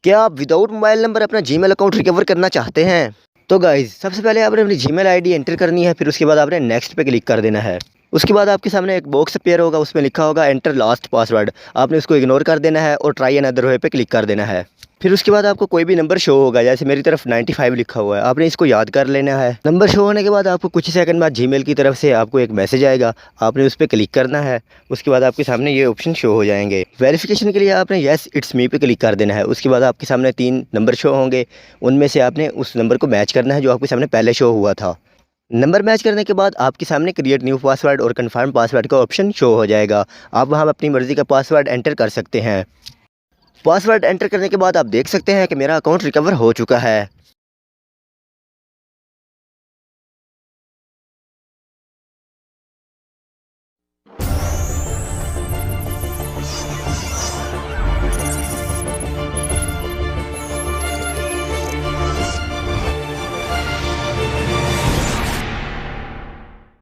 क्या आप without mobile number अपना जीमेल अकाउंट रिकवर करना चाहते हैं? तो गाइज़ सबसे पहले आपने अपनी जीमेल आईडी एंटर करनी है, फिर उसके बाद आपने नेक्स्ट पे क्लिक कर देना है। उसके बाद आपके सामने एक बॉक्स अपीयर होगा, उसमें लिखा होगा एंटर लास्ट पासवर्ड। आपने उसको इग्नोर कर देना है और ट्राई अनदर वे पे क्लिक कर देना है। फिर उसके बाद आपको कोई भी नंबर शो होगा, जैसे मेरी तरफ 95 लिखा हुआ है, आपने इसको याद कर लेना है। नंबर शो होने के बाद आपको कुछ ही सेकंड बाद जीमेल की तरफ से आपको एक मैसेज आएगा, आपने उस पर क्लिक करना है। उसके बाद आपके सामने ये ऑप्शन शो हो जाएंगे। वेरिफिकेशन के लिए आपने येस इट्स मी पे क्लिक कर देना है। उसके बाद आपके सामने 3 नंबर शो होंगे, उनमें से आपने उस नंबर को मैच करना है जो आपके सामने पहले शो हुआ था। नंबर मैच करने के बाद आपके सामने क्रिएट न्यू पासवर्ड और कन्फर्म पासवर्ड का ऑप्शन शो हो जाएगा। आप वहां अपनी मर्ज़ी का पासवर्ड एंटर कर सकते हैं। पासवर्ड एंटर करने के बाद आप देख सकते हैं कि मेरा अकाउंट रिकवर हो चुका है।